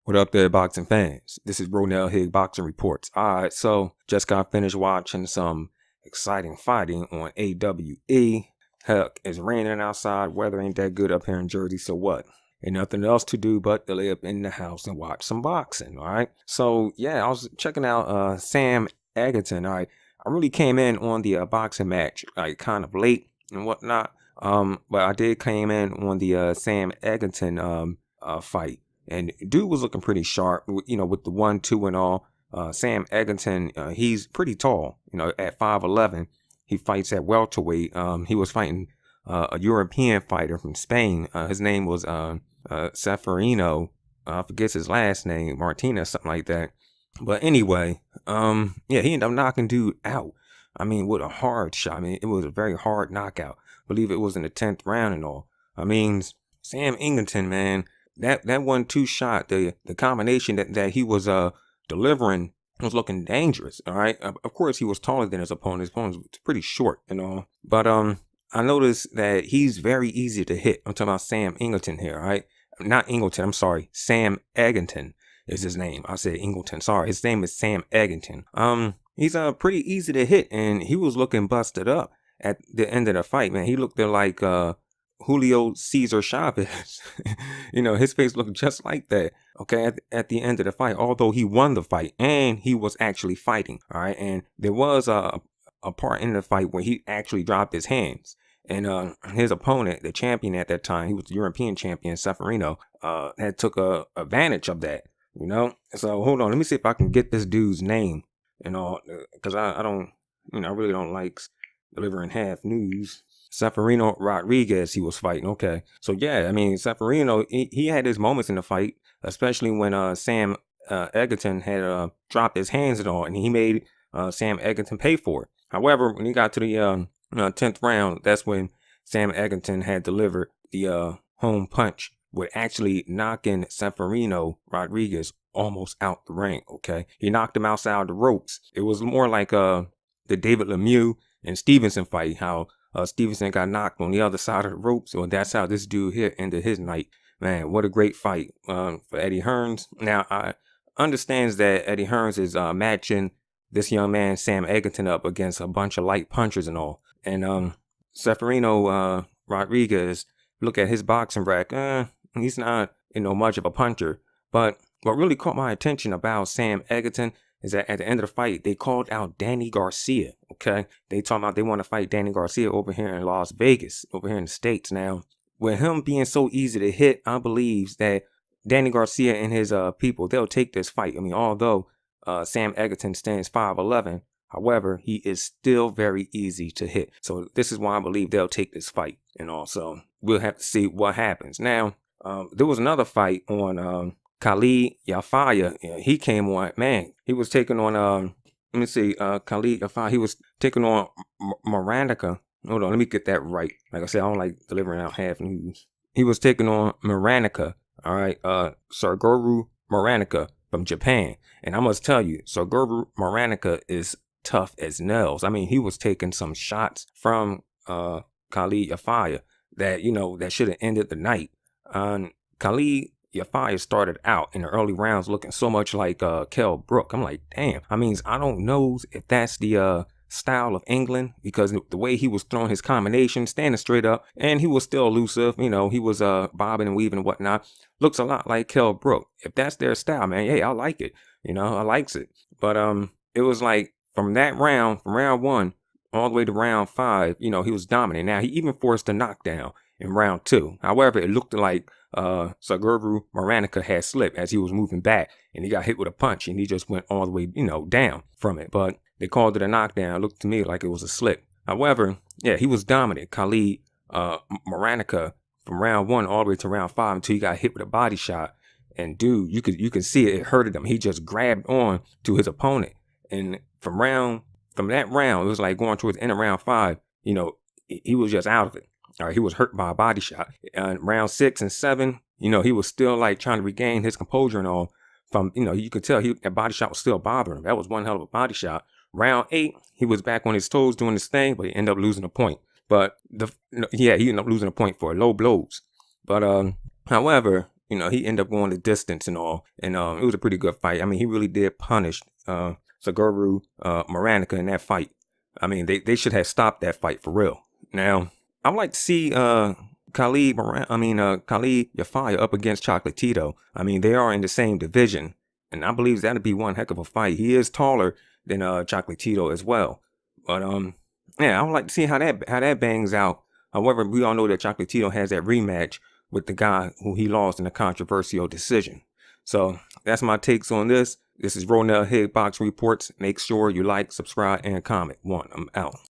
What up there, boxing fans? This is Ronell Higg Boxing Reports. Alright, so just got finished watching some exciting fighting on AWE. Heck, it's raining outside, weather ain't that good up here in Jersey, so what? Ain't nothing else to do but to lay up in the house and watch some boxing, alright? So yeah, I was checking out Sam Eggington, alright? I really came in on the boxing match, like kind of late and whatnot. But I did came in on the Sam Eggington fight. And dude was looking pretty sharp, you know, with the 1-2 and all. Sam Eggington, he's pretty tall, you know, at 5'11". He fights at welterweight. He was fighting a European fighter from Spain. His name was Seferino. I forget his last name, Martinez, something like that. But anyway, yeah, he ended up knocking dude out. I mean, with a hard shot. I mean, it was a very hard knockout. I believe it was in the 10th round and all. I mean, Sam Eggington, man. That 1-2 shot, the combination that he was delivering was looking dangerous. All right, of course he was taller than his opponent. His opponent was pretty short and all, but I noticed that he's very easy to hit. I'm talking about Sam Eggington here. All right, not Eggington. I'm sorry, Sam Eggington is his name. I said Eggington. Sorry, his name is Sam Eggington. He's pretty easy to hit, and he was looking busted up at the end of the fight. Man, he looked like Julio Cesar Chavez. You know, his face looked just like that, okay, at the end of the fight, although he won the fight and he was actually fighting, all right? And there was a part in the fight where he actually dropped his hands, and his opponent, the champion at that time, he was the European champion, Seferino, had took advantage of that, you know? So hold on, let me see if I can get this dude's name and all, because I don't, you know, I really don't like delivering half news. Seferino Rodriguez, he was fighting. Okay. So yeah, I mean, Seferino, he had his moments in the fight, especially when Sam Eggington had dropped his hands and all, and he made Sam Eggington pay for it. However, when he got to the 10th round, that's when Sam Eggington had delivered the home punch, with actually knocking Seferino Rodriguez almost out the ring. Okay. He knocked him outside the ropes. It was more like the David Lemieux and Stevenson fight, how Stevenson got knocked on the other side of the ropes. So that's how this dude here ended his night. Man, what a great fight for Eddie Hearns. Now, I understands that Eddie Hearns is matching this young man, Sam Eggington, up against a bunch of light punchers and all. And Seferino Rodriguez, look at his boxing bracket. He's not, you know, much of a puncher. But what really caught my attention about Sam Eggington is that at the end of the fight, they called out Danny Garcia, okay? They talking about they want to fight Danny Garcia over here in Las Vegas, over here in the States. Now, with him being so easy to hit, I believe that Danny Garcia and his people, they'll take this fight. I mean, although Sam Eggington stands 5'11", however, he is still very easy to hit. So this is why I believe they'll take this fight. And also, we'll have to see what happens. Now, there was another fight on Khalid Yafai. He came on, man, he was taking on, let me see, Khalid Yafai, he was taking on Muranaka. Hold on, let me get that right. Like I said, I don't like delivering out half news. He was taking on Muranaka, all right, Suguru Muranaka from Japan. And I must tell you, Suguru Muranaka is tough as nails. I mean, he was taking some shots from Khalid Yafai that, you know, that should have ended the night. Khalid Yafai started out in the early rounds looking so much like Kell Brook. I'm like, damn. I mean, I don't know if that's the style of England, because the way he was throwing his combination, standing straight up, and he was still elusive. You know, he was bobbing and weaving and whatnot. Looks a lot like Kell Brook. If that's their style, man, hey, I like it. You know, I likes it. But it was like from that round, from round 1 all the way to round 5, you know, he was dominant. Now, he even forced a knockdown in round 2. However, it looked like Suguru Muranaka had slipped as he was moving back, and he got hit with a punch, and he just went all the way, you know, down from it. But they called it a knockdown. It looked to me like it was a slip. However, yeah, he was dominant. Khalid Muranaka from round 1 all the way to round 5 until he got hit with a body shot. And dude, you could see it hurted him. He just grabbed on to his opponent, and from that round, it was like going towards the end of round 5. You know, he was just out of it. All right, he was hurt by a body shot. Round 6 and 7, you know, he was still like trying to regain his composure and all. From, you know, you could tell that body shot was still bothering him. That was one hell of a body shot. Round 8, he was back on his toes doing his thing, but he ended up losing a point. But he ended up losing a point for low blows. But however, you know, he ended up going the distance and all. And it was a pretty good fight. I mean, he really did punish Suguru Muranaka in that fight. I mean, they should have stopped that fight for real. Now, I'd like to see Khalid Yafai up against Chocolatito. I mean, they are in the same division, and I believe that'd be one heck of a fight. He is taller than Chocolatito as well. But yeah, I would like to see how that bangs out. However, we all know that Chocolatito has that rematch with the guy who he lost in a controversial decision. So that's my takes on this. This is Ronell Higg Boxing Reports. Make sure you like, subscribe, and comment. I'm out.